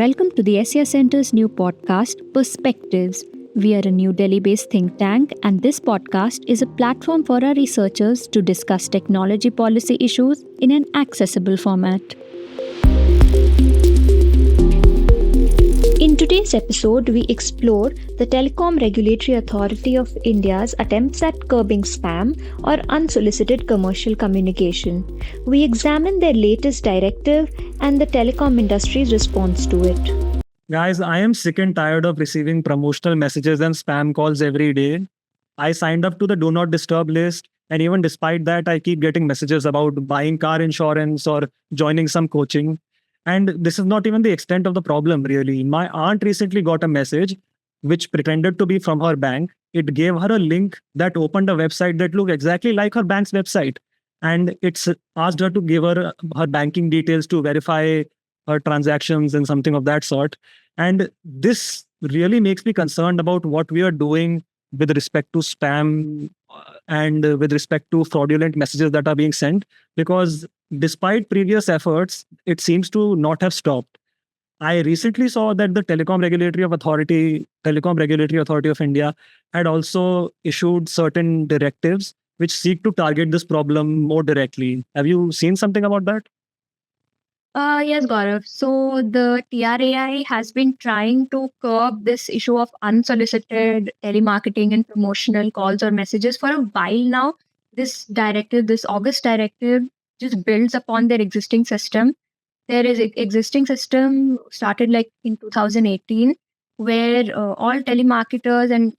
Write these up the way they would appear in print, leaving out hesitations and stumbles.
Welcome to the SES Center's new podcast, Perspectives. We are a New Delhi based think tank, and this podcast is a platform for our researchers to discuss technology policy issues in an accessible format. In today's episode, we explore the Telecom Regulatory Authority of India's attempts at curbing spam or unsolicited commercial communication. We examine their latest directive and the telecom industry's response to it. Guys, I am sick and tired of receiving promotional messages and spam calls every day. I signed up to the Do Not Disturb list, and even despite that, I keep getting messages about buying car insurance or joining some coaching. And this is not even the extent of the problem, really. My aunt recently got a message which pretended to be from her bank. It gave her a link that opened a website that looked exactly like her bank's website. And it's asked her to give her banking details to verify her transactions and something of that sort. And this really makes me concerned about what we are doing with respect to spam and with respect to fraudulent messages that are being sent, because despite previous efforts, it seems to not have stopped. I recently saw that the Telecom Regulatory Authority of India had also issued certain directives which seek to target this problem more directly. Have you seen something about that? Yes, Gaurav. So the TRAI has been trying to curb this issue of unsolicited telemarketing and promotional calls or messages for a while now. This directive, this August directive, just builds upon their existing system. There is an existing system started like in 2018, where all telemarketers and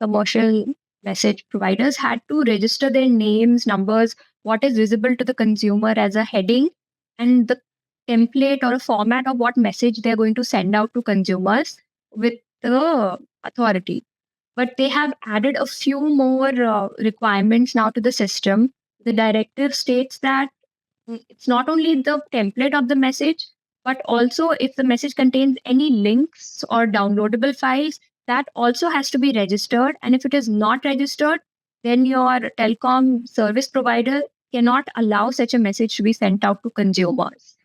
commercial message providers had to register their names, numbers, what is visible to the consumer as a heading, and the template or a format of what message they're going to send out to consumers with the authority. But they have added a few more requirements now to the system. The directive states that it's not only the template of the message, but also if the message contains any links or downloadable files, that also has to be registered. And if it is not registered, then your telecom service provider cannot allow such a message to be sent out to consumers.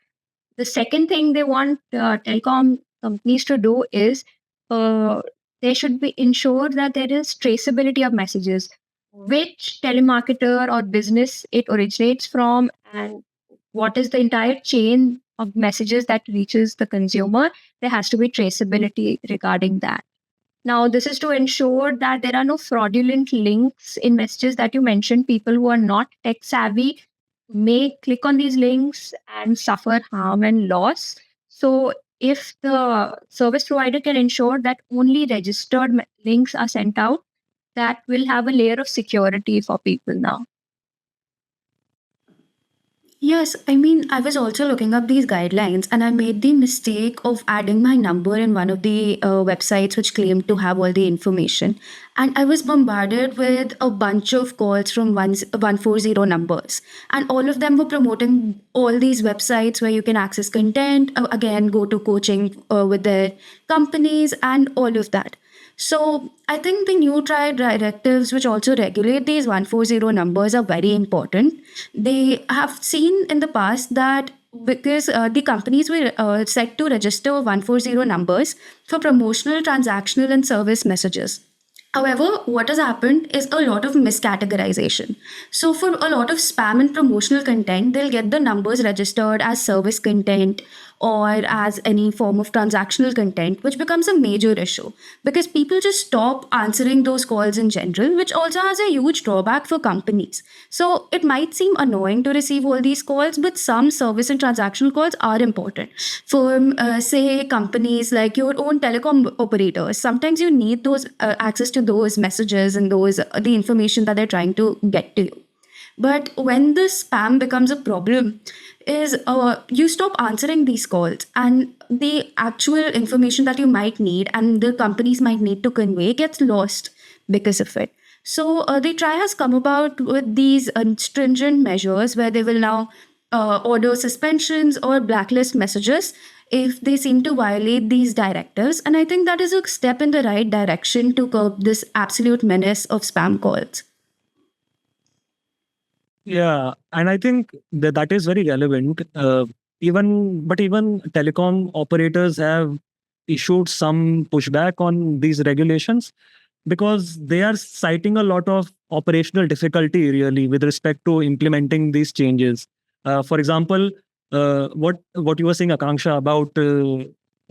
The second thing they want telecom companies to do is uh, they should be ensure that there is traceability of messages, which telemarketer or business it originates from, and what is the entire chain of messages that reaches the consumer. There has to be traceability regarding that. Now, this is to ensure that there are no fraudulent links in messages that you mentioned. People who are not tech savvy may click on these links and suffer harm and loss. So, if the service provider can ensure that only registered links are sent out, that will have a layer of security for people now. Yes, I mean, I was also looking up these guidelines and I made the mistake of adding my number in one of the websites which claimed to have all the information. And I was bombarded with a bunch of calls from 140 numbers. And all of them were promoting all these websites where you can access content, again, go to coaching with their companies and all of that. So I think the new tried directives, which also regulate these 140 numbers, are very important. They have seen in the past that because the companies were set to register 140 numbers for promotional, transactional, and service messages. However, what has happened is a lot of miscategorization. So, for a lot of spam and promotional content, they'll get the numbers registered as service content or as any form of transactional content, which becomes a major issue because people just stop answering those calls in general, which also has a huge drawback for companies. So, it might seem annoying to receive all these calls, but some service and transactional calls are important. For, say, companies like your own telecom operators, sometimes you need those access to those messages and those the information that they're trying to get to you. But when the spam becomes a problem, is you stop answering these calls and the actual information that you might need and the companies might need to convey gets lost because of it. So the try has come about with these stringent measures where they will now order suspensions or blacklist messages if they seem to violate these directives. And I think that is a step in the right direction to curb this absolute menace of spam calls. Yeah, and I think that is very relevant. even telecom operators have issued some pushback on these regulations because they are citing a lot of operational difficulty really with respect to implementing these changes. For example, what you were saying, Akanksha, about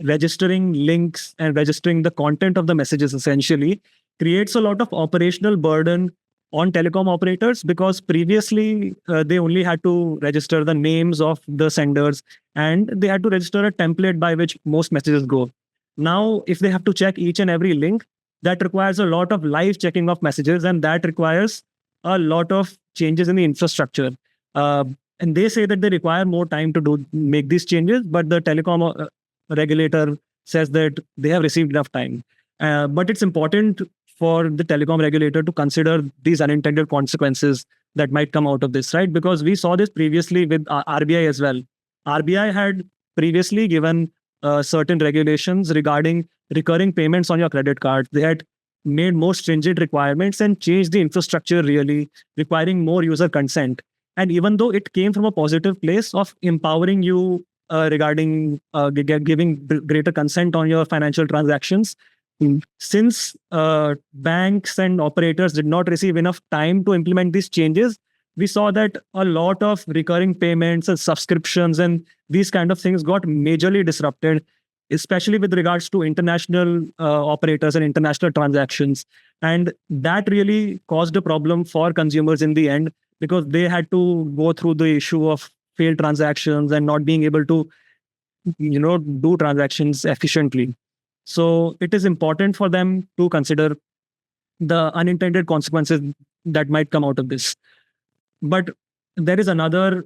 registering links and registering the content of the messages essentially creates a lot of operational burden on telecom operators because previously they only had to register the names of the senders and they had to register a template by which most messages go. Now, if they have to check each and every link, that requires a lot of live checking of messages and that requires a lot of changes in the infrastructure. Uh, and they say that they require more time to make these changes, but the telecom regulator says that they have received enough time. But it's important for the telecom regulator to consider these unintended consequences that might come out of this, right? Because we saw this previously with RBI as well. RBI had previously given certain regulations regarding recurring payments on your credit card. They had made more stringent requirements and changed the infrastructure really, requiring more user consent. And even though it came from a positive place of empowering you regarding giving greater consent on your financial transactions, since banks and operators did not receive enough time to implement these changes, we saw that a lot of recurring payments and subscriptions and these kind of things got majorly disrupted, especially with regards to international operators and international transactions. And that really caused a problem for consumers in the end because they had to go through the issue of failed transactions and not being able to do transactions efficiently. So it is important for them to consider the unintended consequences that might come out of this. But there is another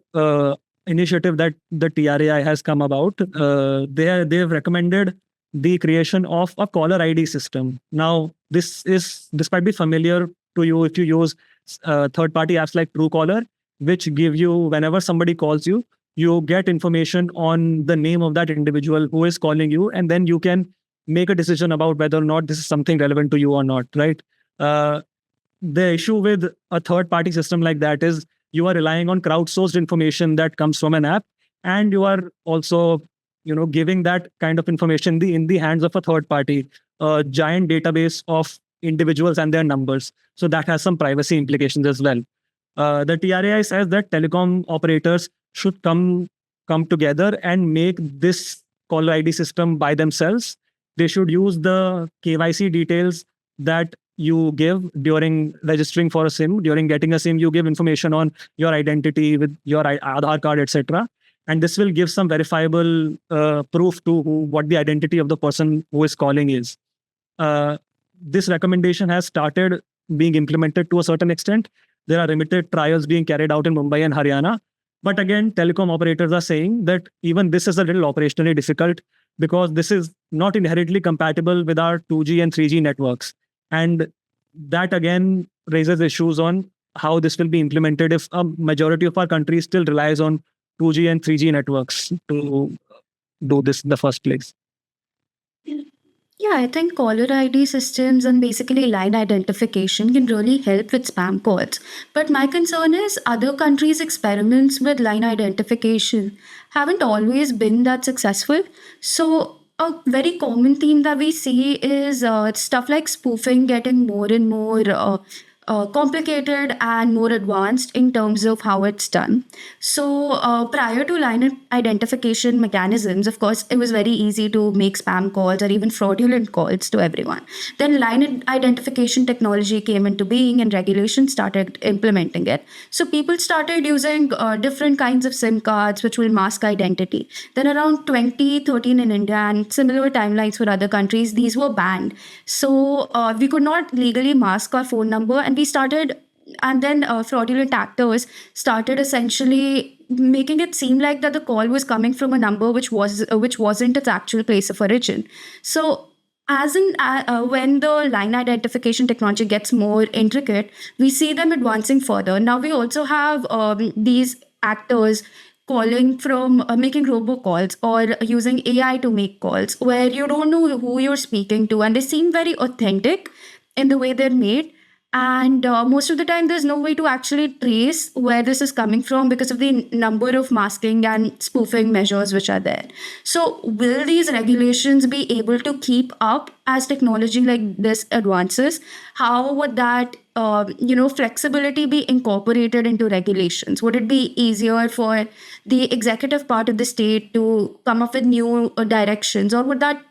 initiative that the TRAI has come about. They have recommended the creation of a caller ID system. Now, this might be familiar to you if you use third-party apps like Truecaller, which give you, whenever somebody calls you, you get information on the name of that individual who is calling you, and then you can make a decision about whether or not this is something relevant to you or not, right? The issue with a third-party system like that is you are relying on crowdsourced information that comes from an app, and you are also, giving that kind of information in the hands of a third party, a giant database of individuals and their numbers. So that has some privacy implications as well. The TRAI says that telecom operators should come together and make this caller ID system by themselves. They should use the KYC details that you give during registering for a SIM. During getting a SIM, you give information on your identity with your Aadhaar card, etc. And this will give some verifiable proof to what the identity of the person who is calling is. This recommendation has started being implemented to a certain extent. There are limited trials being carried out in Mumbai and Haryana. But again, telecom operators are saying that even this is a little operationally difficult because this is not inherently compatible with our 2G and 3G networks. And that again raises issues on how this will be implemented if a majority of our country still relies on 2G and 3G networks to do this in the first place. Yeah, I think caller ID systems and basically line identification can really help with spam calls. But my concern is other countries' experiments with line identification haven't always been that successful. So, a very common theme that we see is stuff like spoofing getting more and more complicated and more advanced in terms of how it's done. So, prior to line identification mechanisms, of course, it was very easy to make spam calls or even fraudulent calls to everyone. Then, line identification technology came into being and regulations started implementing it. So, people started using different kinds of SIM cards which will mask identity. Then, around 2013 in India and similar timelines for other countries, these were banned. So, we could not legally mask our phone number, and we started, and then fraudulent actors started essentially making it seem like that the call was coming from a number which wasn't its actual place of origin. So as in when the line identification technology gets more intricate, we see them advancing further. Now we also have these actors calling from making robocalls or using AI to make calls where you don't know who you're speaking to, and they seem very authentic in the way they're made. And most of the time, there's no way to actually trace where this is coming from because of the number of masking and spoofing measures which are there. So, will these regulations be able to keep up as technology like this advances? How would that flexibility be incorporated into regulations? Would it be easier for the executive part of the state to come up with new directions, or would that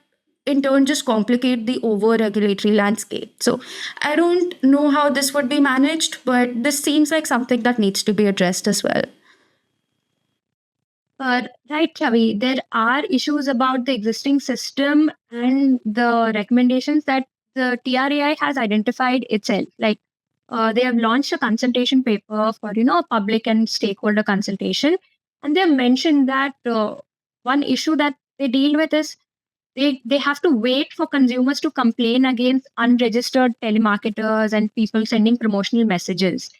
in turn just complicate the over regulatory landscape? So I don't know how this would be managed, but this seems like something that needs to be addressed as well. Right, Chavi, there are issues about the existing system and the recommendations that the TRAI has identified itself. Like they have launched a consultation paper for public and stakeholder consultation, and they have mentioned that one issue that they deal with is they have to wait for consumers to complain against unregistered telemarketers and people sending promotional messages.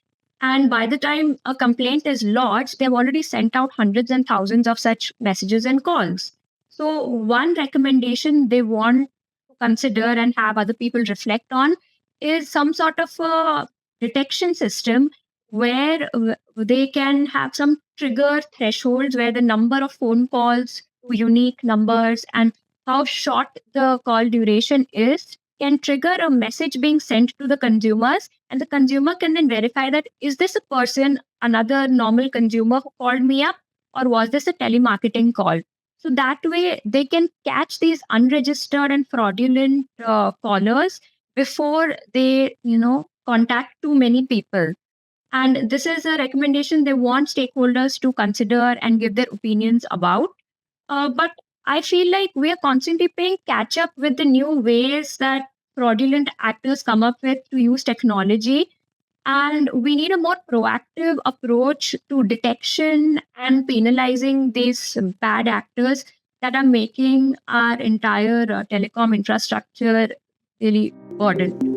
And by the time a complaint is lodged, they've already sent out hundreds and thousands of such messages and calls. So, one recommendation they want to consider and have other people reflect on is some sort of a detection system where they can have some trigger thresholds where the number of phone calls to unique numbers and how short the call duration is can trigger a message being sent to the consumers, and the consumer can then verify that is this a person, another normal consumer who called me up, or was this a telemarketing call. So that way they can catch these unregistered and fraudulent callers before they contact too many people. And this is a recommendation they want stakeholders to consider and give their opinions about. But I feel like we are constantly playing catch up with the new ways that fraudulent actors come up with to use technology. And we need a more proactive approach to detection and penalizing these bad actors that are making our entire telecom infrastructure really burdened.